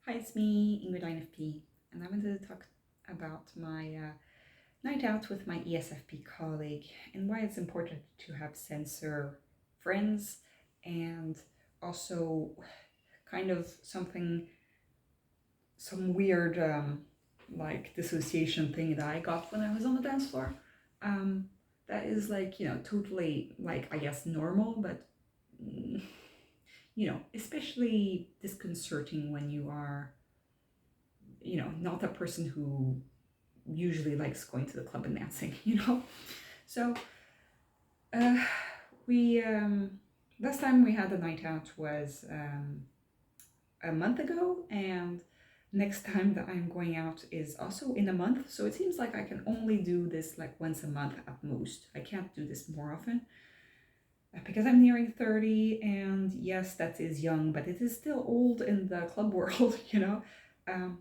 Hi, it's me, Ingrid INFP, and I wanted to talk about my night out with my ESFP colleague and why it's important to have sensor friends and also kind of some weird like dissociation thing that I got when I was on the dance floor. Um, that is like, totally like, I guess, normal, but mm, especially disconcerting when you are not a person who usually likes going to the club and dancing. So uh, we last time we had a night out was a month ago, and next time that I'm going out is also in a month. So it seems like I can only do this like once a month at most. I can't do this more often because I'm nearing 30, and yes, that is young, but it is still old in the club world. Um,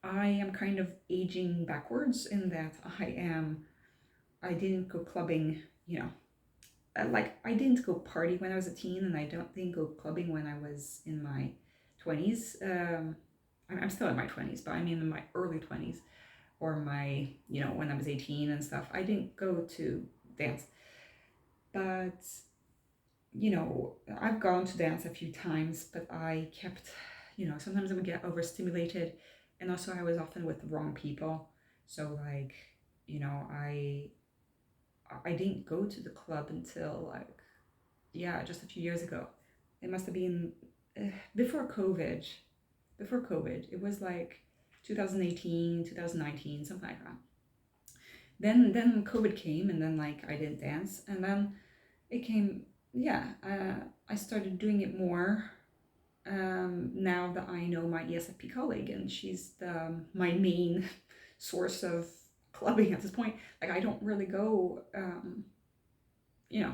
I am kind of aging backwards in that I didn't go clubbing, like I didn't go party when I was a teen, and I didn't go clubbing when I was in my 20s. I'm still in my 20s, but I mean in my early 20s, or when I was 18 and stuff. I didn't go to dance, but I've gone to dance a few times, but I kept, sometimes I would get overstimulated, and also I was often with the wrong people. So like, I didn't go to the club until like, yeah, just a few years ago. It must have been before COVID. Before COVID, it was like 2018, 2019, something like that. Then COVID came, and then like I didn't dance, and then it came. Yeah, I started doing it more now that I know my ESFP colleague, and she's my main source of clubbing at this point. Like I don't really go, you know,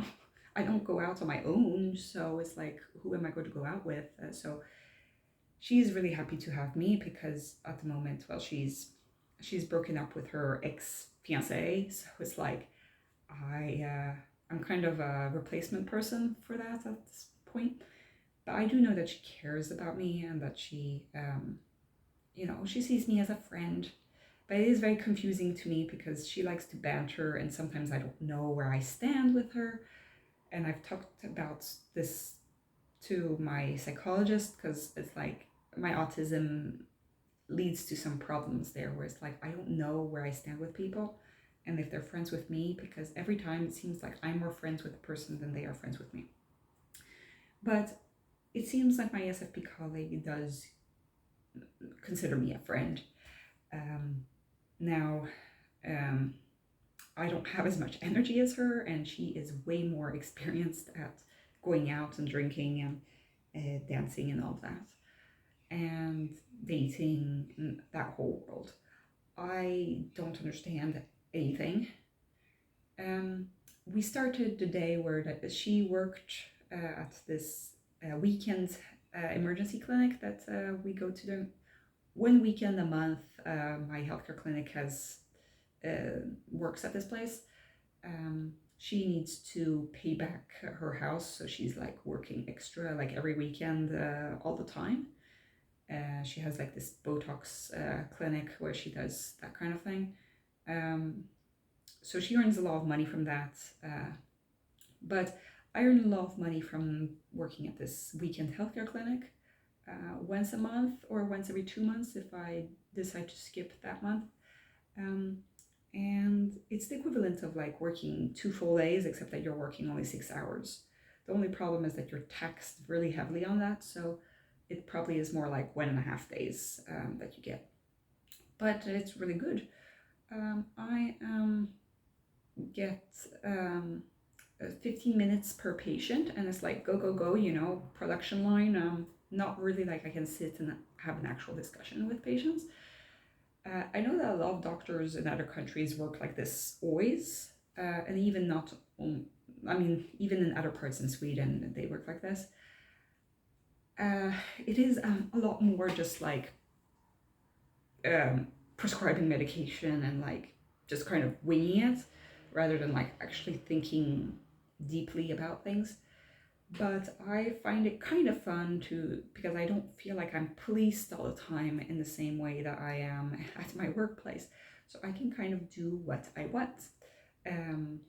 I don't go out on my own, so it's like, who am I going to go out with? So she's really happy to have me because at the moment, well, she's broken up with her ex fiance, so it's like I'm kind of a replacement person for that at this point. But I do know that she cares about me, and that she sees me as a friend. But it is very confusing to me because she likes to banter, and sometimes I don't know where I stand with her. And I've talked about this to my psychologist because it's like my autism leads to some problems there where it's like I don't know where I stand with people and if they're friends with me, because every time it seems like I'm more friends with the person than they are friends with me. But it seems like my SFP colleague does consider me a friend. Now, I don't have as much energy as her, and she is way more experienced at going out and drinking and dancing and all that, and dating, and that whole world. I don't understand anything. We started the day where she worked at this weekend emergency clinic that we go to them one weekend a month. My healthcare clinic has works at this place. She needs to pay back her house, so she's like working extra like every weekend all the time. She has like this Botox clinic where she does that kind of thing. So she earns a lot of money from that. But I earn a lot of money from working at this weekend healthcare clinic once a month or once every 2 months if I decide to skip that month. And it's the equivalent of like working 2 full days, except that you're working only 6 hours. The only problem is that you're taxed really heavily on that, so it probably is more like 1.5 days that you get. But it's really good. I get 15 minutes per patient, and it's like go, go, go, production line. Not really like I can sit and have an actual discussion with patients. I know that a lot of doctors in other countries work like this always, and even not, even in other parts in Sweden, they work like this. It is a lot more just like prescribing medication and like just kind of winging it rather than like actually thinking deeply about things. but I find it kind of fun because I don't feel like I'm policed all the time in the same way that I am at my workplace. So I can kind of do what I want, um,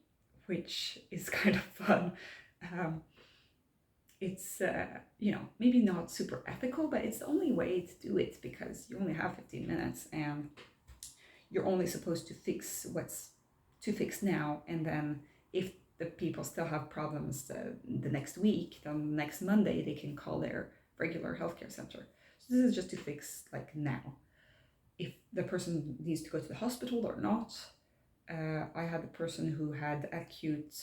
which is kind of fun. Um, it's, maybe not super ethical, but it's the only way to do it because you only have 15 minutes and you're only supposed to fix what's to fix now. And then if the people still have problems the next week, then next Monday, they can call their regular healthcare center. So this is just to fix like now. If the person needs to go to the hospital or not. I had a person who had acute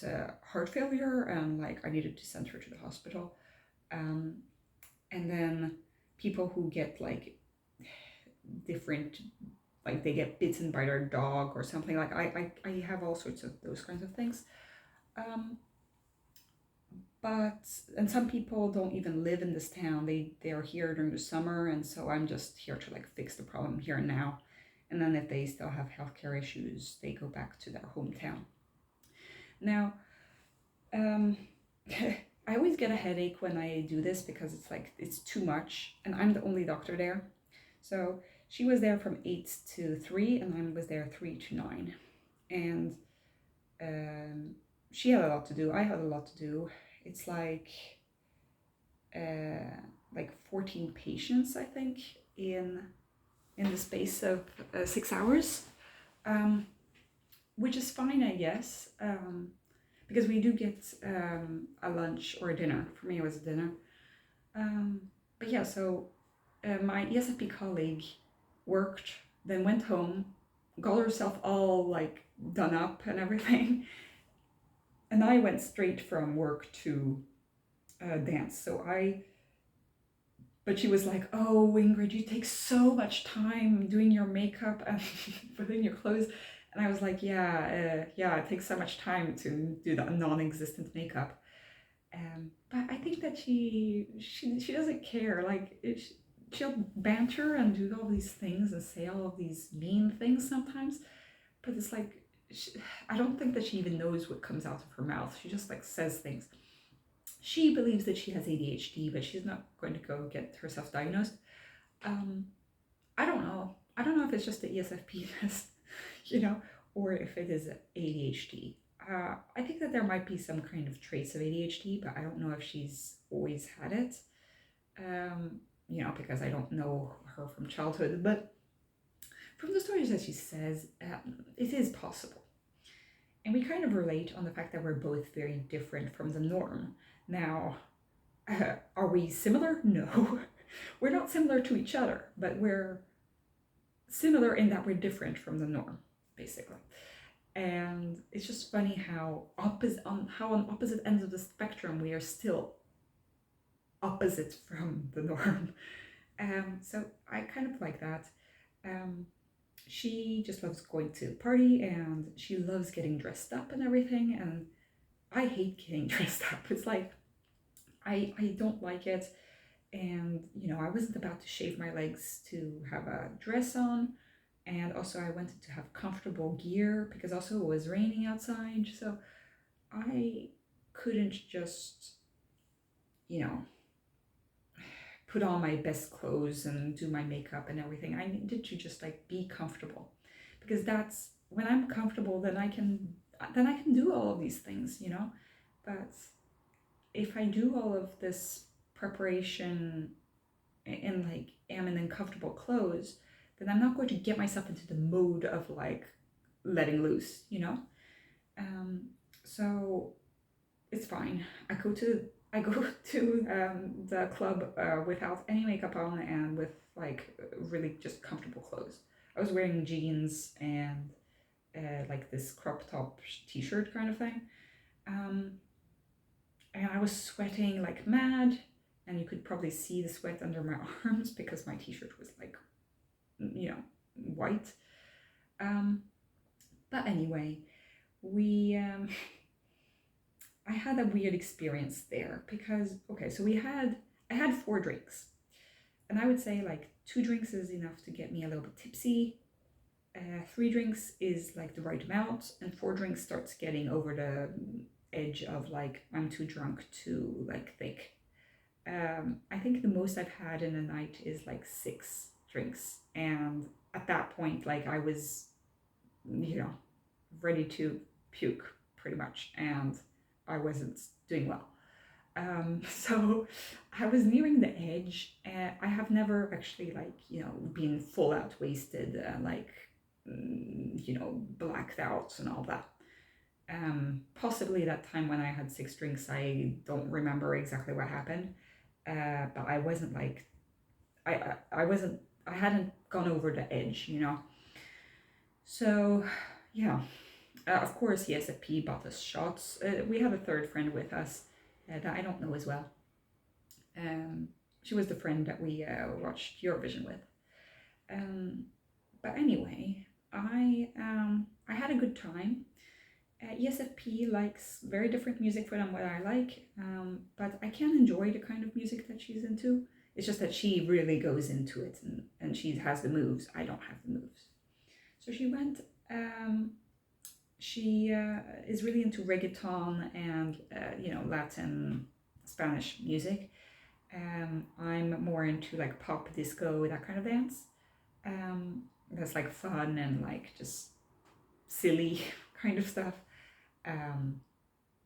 heart failure and like I needed to send her to the hospital. And then people who get like different, like they get bitten by their dog or something, like I have all sorts of those kinds of things. And some people don't even live in this town. They are here during the summer, and so I'm just here to like fix the problem here and now. And then if they still have healthcare issues, they go back to their hometown. Now, I always get a headache when I do this because it's like it's too much, and I'm the only doctor there. So she was there from 8 to 3, and I was there 3 to 9. And she had a lot to do. I had a lot to do. It's like 14 patients, I think, in the space of 6 hours, which is fine, I guess, because we do get a lunch or a dinner. For me, it was a dinner. But yeah, so my ESFP colleague worked, then went home, got herself all like done up and everything. And I went straight from work to dance. But she was like, "Oh, Ingrid, you take so much time doing your makeup and putting your clothes." And I was like, yeah, it takes so much time to do that non-existent makeup. But I think that she doesn't care. Like, she'll banter and do all these things and say all of these mean things sometimes. But it's like, I don't think that she even knows what comes out of her mouth. She just like says things. She believes that she has ADHD, but she's not going to go get herself diagnosed. I don't know. I don't know if it's just the ESFP-ness, or if it is ADHD. I think that there might be some kind of traits of ADHD, but I don't know if she's always had it, because I don't know her from childhood. But from the stories that she says, it is possible. And we kind of relate on the fact that we're both very different from the norm. Now, are we similar? No. We're not similar to each other, but we're similar in that we're different from the norm, basically. And it's just funny how on opposite ends of the spectrum we are still opposite from the norm. So I kind of like that. She just loves going to party and she loves getting dressed up and everything, and I hate getting dressed up. It's like I don't like it. And I wasn't about to shave my legs to have a dress on, and also I wanted to have comfortable gear because also it was raining outside, so I couldn't just put on my best clothes and do my makeup and everything. I needed to just like be comfortable, because that's when I'm comfortable, then I can do all of these things, but if I do all of this preparation and like am in uncomfortable clothes, then I'm not going to get myself into the mode of like letting loose, so it's fine. I go to the club without any makeup on and with like really just comfortable clothes. I was wearing jeans and like this crop top t-shirt kind of thing, and I was sweating like mad, and you could probably see the sweat under my arms because my t-shirt was like white. But anyway, I had a weird experience there because, okay, so I had 4 drinks, and I would say like 2 drinks is enough to get me a little bit tipsy. 3 drinks is like the right amount, and 4 drinks starts getting over the edge of like I'm too drunk to like think. I think the most I've had in a night is like 6 drinks, and at that point, like I was, you know, ready to puke pretty much, and I wasn't doing well. So I was nearing the edge. I have never actually like, you know, been full out wasted, you know, blacked out and all that. Possibly that time when I had 6 drinks, I don't remember exactly what happened. But I wasn't like, I wasn't, I hadn't gone over the edge, you know. So yeah, of course, ESFP bought us shots. We have a third friend with us that I don't know as well. Um, she was the friend that we watched Eurovision with. Um, but anyway, I had a good time. ESFP likes very different music from what I like, but I can enjoy the kind of music that she's into. It's just that she really goes into it, and she has the moves. I don't have the moves. So she went. She is really into reggaeton and you know, Latin, Spanish music. I'm more into like pop, disco, that kind of dance. That's like fun and like just silly kind of stuff.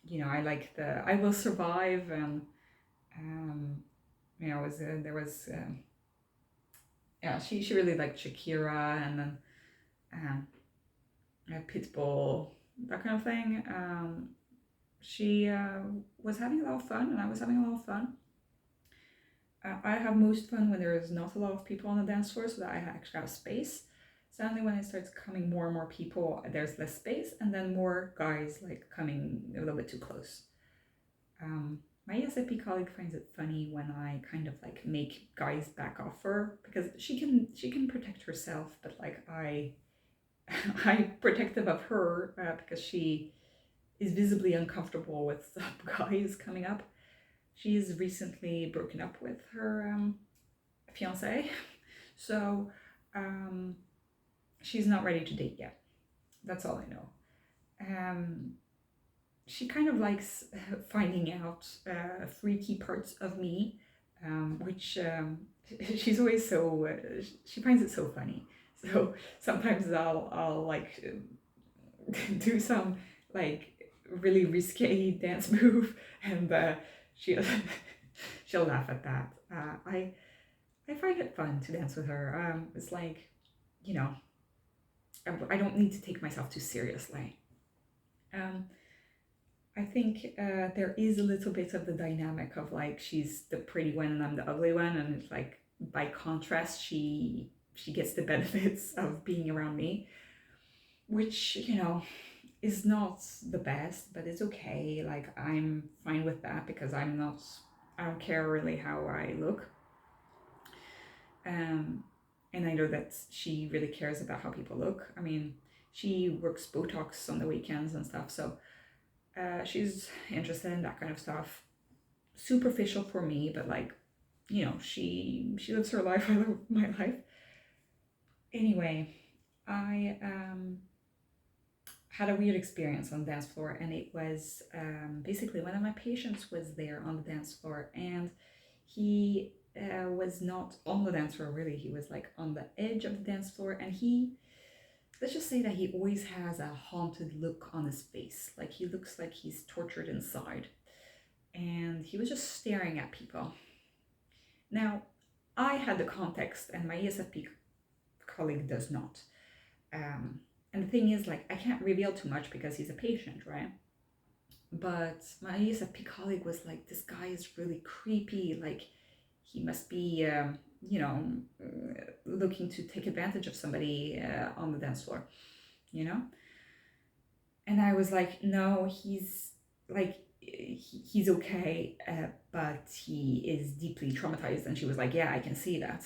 You know, I like the I Will Survive, and you know, there was yeah, she really liked Shakira, and then Pitbull, that kind of thing. She was having a lot of fun, and I was having a lot of fun. I have most fun when there is not a lot of people on the dance floor, so that I actually have space. Suddenly, when it starts coming more and more people, there's less space, and then more guys like coming a little bit too close. My ESFP colleague finds it funny when I kind of like make guys back off her, because she can protect herself, but like I protect them of her because she is visibly uncomfortable with guys coming up. She's recently broken up with her fiance, so she's not ready to date yet. That's all I know. She kind of likes finding out freaky parts of me, which she's always so, she finds it so funny. So sometimes I'll like do some like really risque dance move, and she'll she'll laugh at that. I find it fun to dance with her. It's like, you know, I don't need to take myself too seriously. I think there is a little bit of the dynamic of like she's the pretty one and I'm the ugly one, and it's like by contrast she gets the benefits of being around me, which, you know, is not the best, but it's okay. Like I'm fine with that because I don't care really how I look. And I know that she really cares about how people look. I mean, she works Botox on the weekends and stuff, so she's interested in that kind of stuff. Superficial for me, but like, you know, she lives her life, I live my life. Anyway, I had a weird experience on the dance floor, and it was basically one of my patients was there on the dance floor, and he was not on the dance floor really. He was like on the edge of the dance floor, and let's just say that he always has a haunted look on his face. Like he looks like he's tortured inside, and he was just staring at people. Now, I had the context, and my ESFP colleague does not. And the thing is, like, I can't reveal too much because he's a patient, right? But my ESFP colleague was like, this guy is really creepy. Like, he must be, you know, looking to take advantage of somebody on the dance floor, you know? And I was like, no, he's like, he's okay, but he is deeply traumatized. And she was like, yeah, I can see that.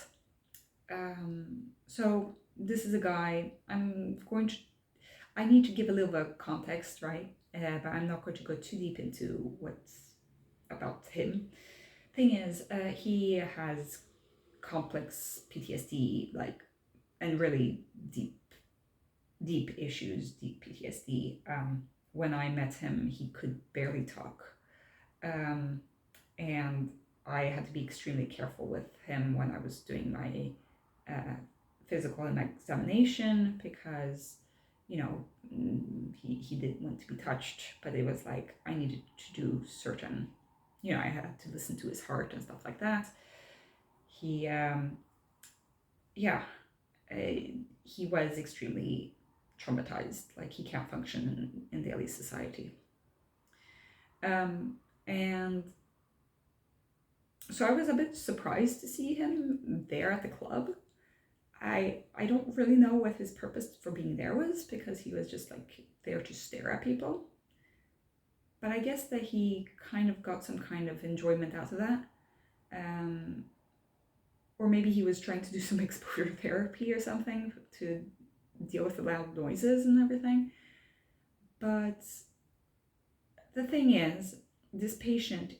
So this is a guy, I need to give a little bit of context, right? But I'm not going to go too deep into what's about him. Thing is, he has complex PTSD, like, and really deep issues, deep PTSD. when I met him, he could barely talk. And I had to be extremely careful with him when I was doing my physical examination because, he didn't want to be touched, but it was like I needed to do certain, I had to listen to his heart and stuff like that. He, yeah, he was extremely traumatized. Like he can't function in daily society. And so I was a bit surprised to see him there at the club. I don't really know what his purpose for being there was, because he was just like there to stare at people. But I guess that he kind of got some kind of enjoyment out of that. Or maybe he was trying to do some exposure therapy or something to deal with the loud noises and everything. But the thing is, this patient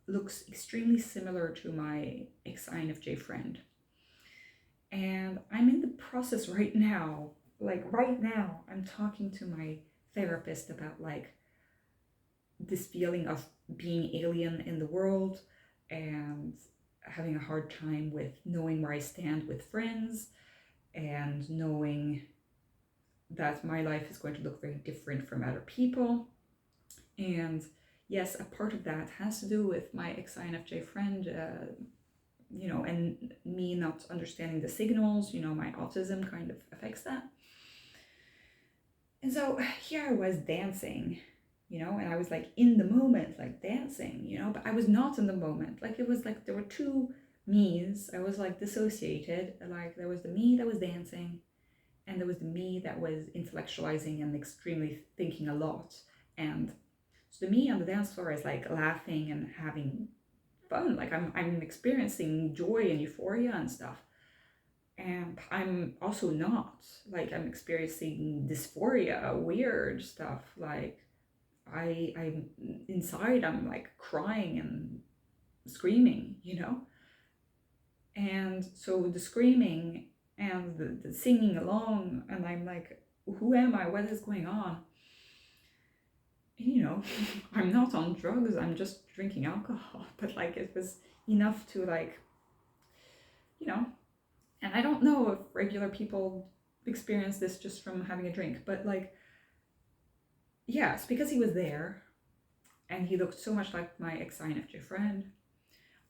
looks extremely similar to my ex-INFJ friend. And I'm in the process right now, I'm talking to my therapist about like this feeling of being alien in the world and having a hard time with knowing where I stand with friends and knowing that my life is going to look very different from other people. And yes, a part of that has to do with my ex-INFJ friend, and me not understanding the signals. My autism kind of affects that. And so here I was dancing, and I was like in the moment, like dancing, but I was not in the moment. Like it was like there were two me's. I was like dissociated. Like there was the me that was dancing, and there was the me that was intellectualizing and extremely thinking a lot. And so the me on the dance floor is like laughing and having fun. Like I'm experiencing joy and euphoria and stuff. And I'm also not. Like I'm experiencing dysphoria, weird stuff. Like I'm inside, I'm like crying and screaming, And so the screaming and the singing along, and I'm like, who am I? What is going on? I'm not on drugs, I'm just drinking alcohol, but like it was enough to like, and I don't know if regular people experience this just from having a drink, but like, yes, because he was there and he looked so much like my ex-INFJ friend,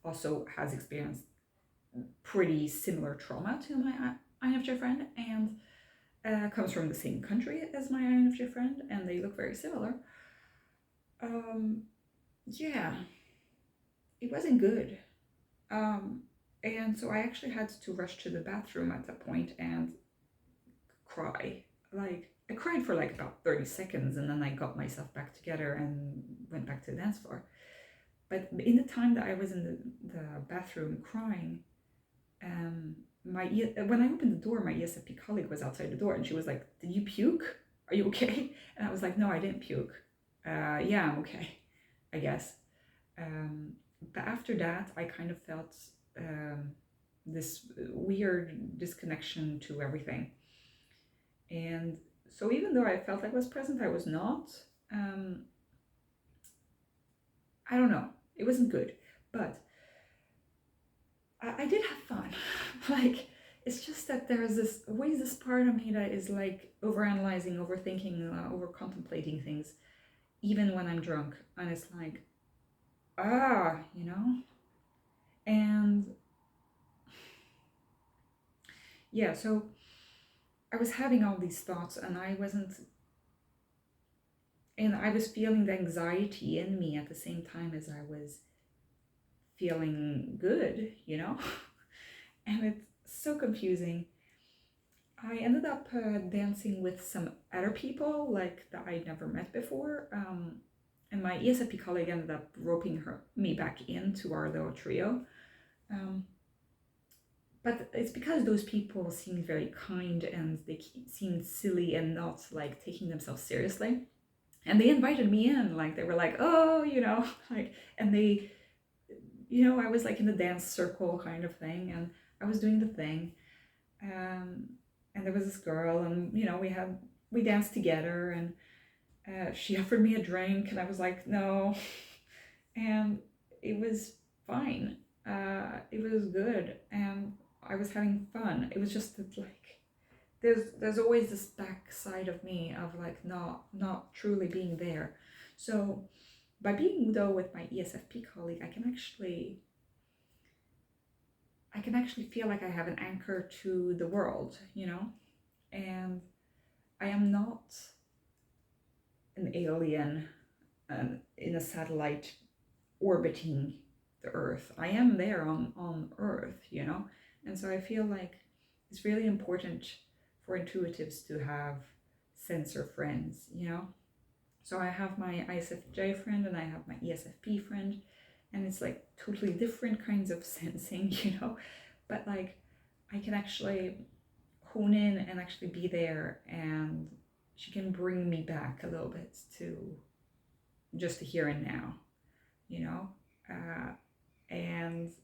also has experienced pretty similar trauma to my INFJ friend, and comes from the same country as my INFJ friend, and they look very similar. Yeah, it wasn't good. And so I actually had to rush to the bathroom at that point and cry. Like, I cried for like about 30 seconds, and then I got myself back together and went back to the dance floor. But in the time that I was in the bathroom crying, when I opened the door, my ESFP colleague was outside the door, and she was like, "Did you puke? Are you okay?" And I was like, "No, I didn't puke. Yeah, I'm okay, I guess." But after that, I kind of felt this weird disconnection to everything. And so even though I felt I was present, I was not. I don't know. It wasn't good. But I did have fun. Like, it's just that there's this part of me that is like overanalyzing, overthinking, over contemplating things, even when I'm drunk. And it's like, And yeah, so I was having all these thoughts, and I was feeling the anxiety in me at the same time as I was feeling good, And it's so confusing. I ended up dancing with some other people, like that I'd never met before. And my ESFP colleague ended up roping me back into our little trio. But it's because those people seemed very kind, and they seemed silly and not like taking themselves seriously. And they invited me in, like they were like, "Oh, like," and they, I was like in the dance circle kind of thing, and I was doing the thing. And there was this girl, and we danced together, and She offered me a drink and I was like, no. And it was fine. It was good and I was having fun. It was just that, like, there's always this back side of me of like not truly being there. So by being though with my ESFP colleague, I can actually feel like I have an anchor to the world, you know? And I am not an alien in a satellite orbiting the Earth. I am there on Earth, you know? And so I feel like it's really important for intuitives to have sensor friends, you know? So I have my ISFJ friend and I have my ESFP friend, and it's like totally different kinds of sensing, you know? But like I can actually hone in and actually be there, and she can bring me back a little bit to just the here and now, you know? And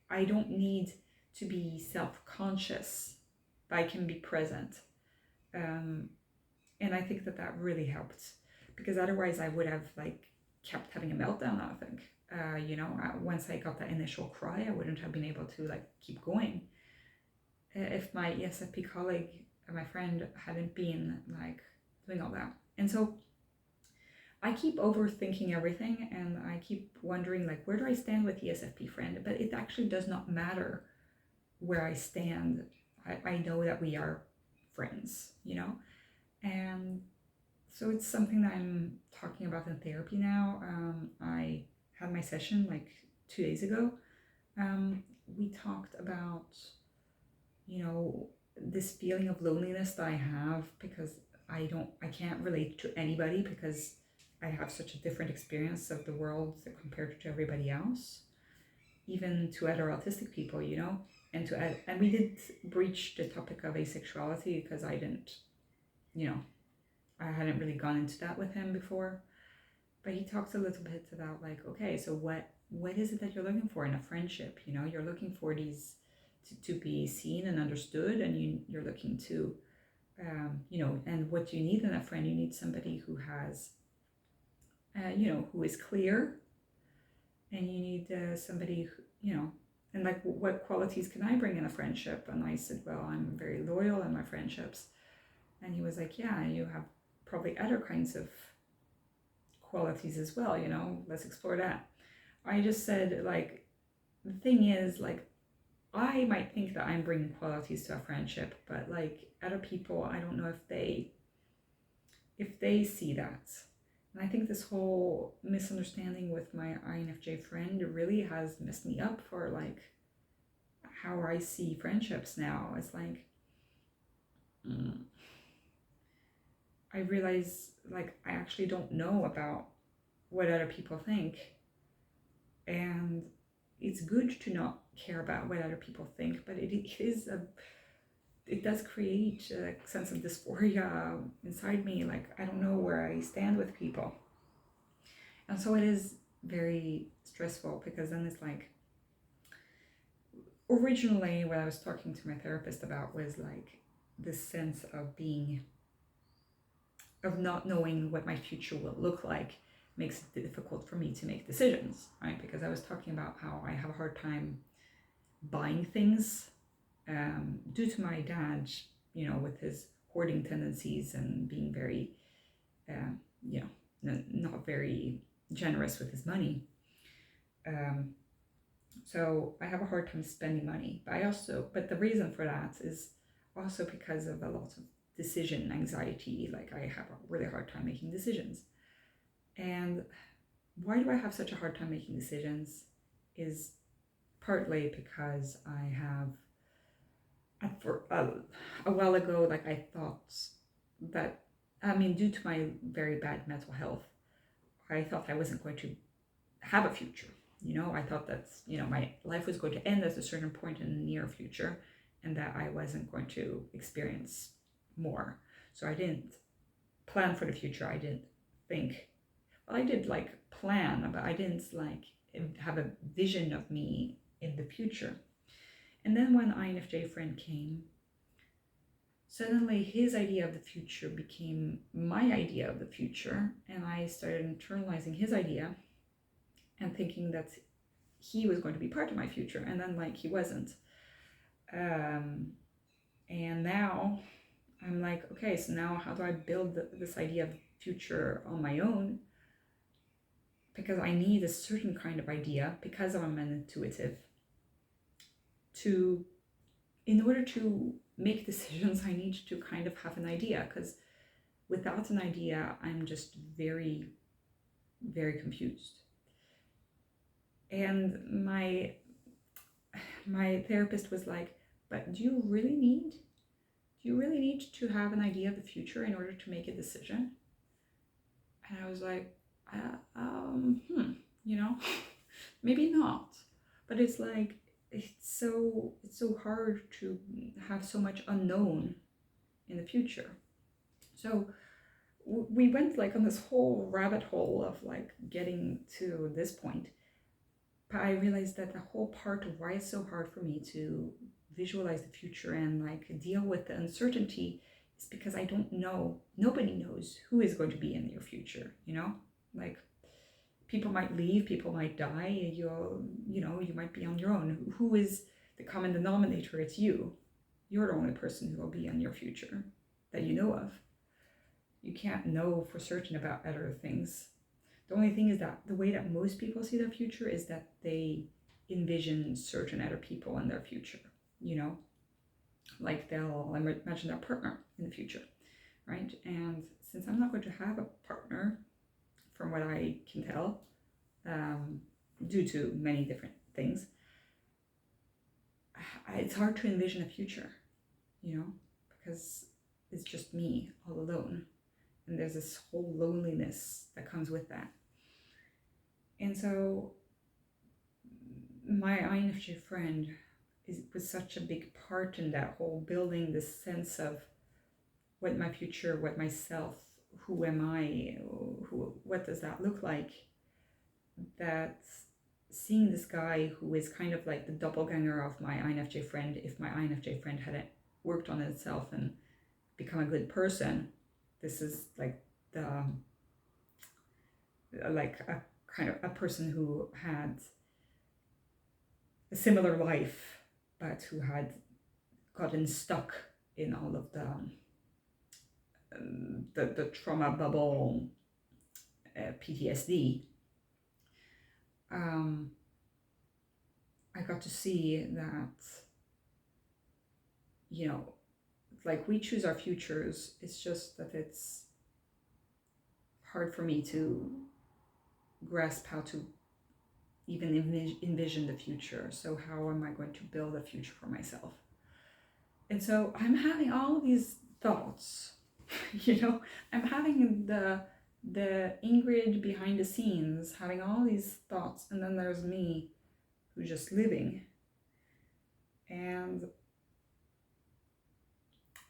I don't need to be self-conscious, but I can be present. And I think that that really helped, because otherwise I would have like kept having a meltdown, I think. You know, once I got that initial cry, I wouldn't have been able to like keep going. If my ESFP colleague, my friend, hadn't been like doing all that. And so I keep overthinking everything and I keep wondering like, where do I stand with ESFP friend? But it actually does not matter where I stand. I know that we are friends, you know? And so it's something that I'm talking about in therapy now. I had my session like 2 days ago. We talked about, you know, this feeling of loneliness that I have because I can't relate to anybody because I have such a different experience of the world compared to everybody else, even to other autistic people, you know. And we did breach the topic of asexuality because I didn't, you know, I hadn't really gone into that with him before. But he talks a little bit about like, okay, so what is it that you're looking for in a friendship? You know, you're looking for these to be seen and understood, and you're looking to, you know, and what do you need in a friend? You need somebody who has, you know, who is clear, and you need somebody who, you know, and like what qualities can I bring in a friendship? And I said, well, I'm very loyal in my friendships. And he was like, yeah, you have probably other kinds of qualities as well, you know, let's explore that. I just said, like, the thing is, like, I might think that I'm bringing qualities to a friendship, but like other people, I don't know if they see that. And I think this whole misunderstanding with my INFJ friend really has messed me up for like how I see friendships now. It's like, I realize like I actually don't know about what other people think. And it's good to not care about what other people think, but it does create a sense of dysphoria inside me. Like, I don't know where I stand with people. And so it is very stressful because then it's like, originally what I was talking to my therapist about was like this sense of not knowing what my future will look like makes it difficult for me to make decisions, right? Because I was talking about how I have a hard time buying things due to my dad, you know, with his hoarding tendencies and being very, you know, not very generous with his money. So I have a hard time spending money. But the reason for that is also because of a lot of decision anxiety. Like, I have a really hard time making decisions. And why do I have such a hard time making decisions is partly because I have, for a while ago, like I thought that, I mean, due to my very bad mental health, I thought I wasn't going to have a future. You know, I thought that, you know, my life was going to end at a certain point in the near future and that I wasn't going to experience more. So I didn't plan for the future. I didn't think, well, I did like plan, but I didn't like have a vision of me in the future. And then when INFJ friend came, suddenly his idea of the future became my idea of the future, and I started internalizing his idea and thinking that he was going to be part of my future, and then like he wasn't. And now I'm like, okay, so now how do I build this idea of future on my own? Because I need a certain kind of idea, because I'm an intuitive, to, in order to make decisions, I need to kind of have an idea, because without an idea, I'm just very, very confused. And my therapist was like, but do you really need to have an idea of the future in order to make a decision? And I was like, you know, maybe not. But it's like, it's so hard to have so much unknown in the future. So we went like on this whole rabbit hole of like getting to this point. But I realized that the whole part of why it's so hard for me to visualize the future and like deal with the uncertainty is because I don't know. Nobody knows who is going to be in your future, you know? Like, people might leave, people might die, you might be on your own. Who is the common denominator? It's you. You're the only person who will be in your future that you know of. You can't know for certain about other things. The only thing is that the way that most people see their future is that they envision certain other people in their future, you know? Like they'll imagine their partner in the future, right? And since I'm not going to have a partner, from what I can tell, due to many different things, it's hard to envision a future, you know, because it's just me all alone. And there's this whole loneliness that comes with that. And so my INFJ friend was such a big part in that whole building this sense of what my future, what myself, who am I, what does that look like, that seeing this guy who is kind of like the doppelganger of my INFJ friend, if my INFJ friend had worked on itself and become a good person, this is like a kind of a person who had a similar life, but who had gotten stuck in all of the trauma bubble, PTSD. I got to see that, you know, like we choose our futures. It's just that it's hard for me to grasp how to even envision the future. So how am I going to build a future for myself? And so I'm having all these thoughts, you know, I'm having the Ingrid behind the scenes, having all these thoughts, and then there's me who's just living. And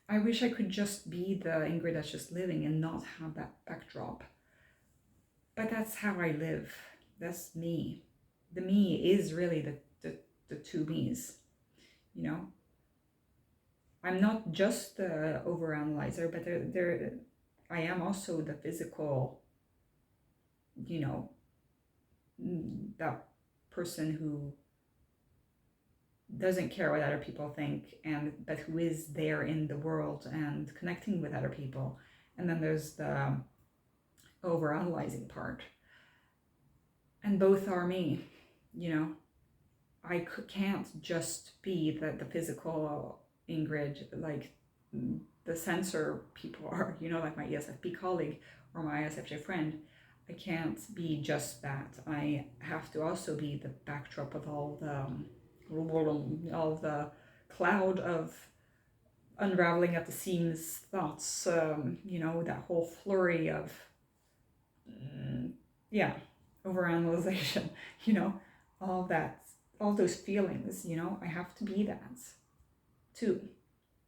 I wish I could just be the Ingrid that's just living and not have that backdrop. But that's how I live. That's me. The me is really the two me's, you know. I'm not just the overanalyzer, but I am also the physical, you know, that person who doesn't care what other people think, but who is there in the world and connecting with other people. And then there's the overanalyzing part. And both are me, you know. I can't just be the physical Ingrid, like the sensor people are, you know, like my ESFP colleague or my ISFJ friend. I can't be just that. I have to also be the backdrop of all the cloud of unraveling at the seams thoughts, you know, that whole flurry of, overanalyzation, you know, all that, all those feelings, you know, I have to be that too.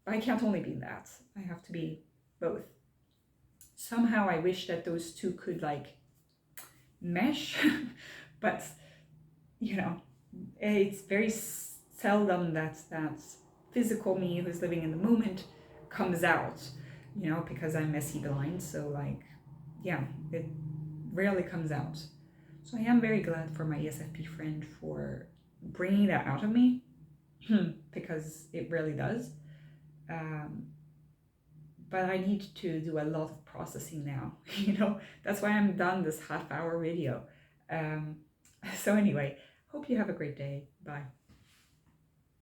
I can't only be that. I have to be both. Somehow I wish that those two could like mesh, but you know, it's very seldom that physical me who's living in the moment comes out, you know, because I'm messy blind. So like, yeah, it rarely comes out. So I am very glad for my ESFP friend for bringing that out of me because it really does. Um, but I need to do a lot of processing now. You know, that's why I'm done this half-hour video. So anyway, hope you have a great day. Bye.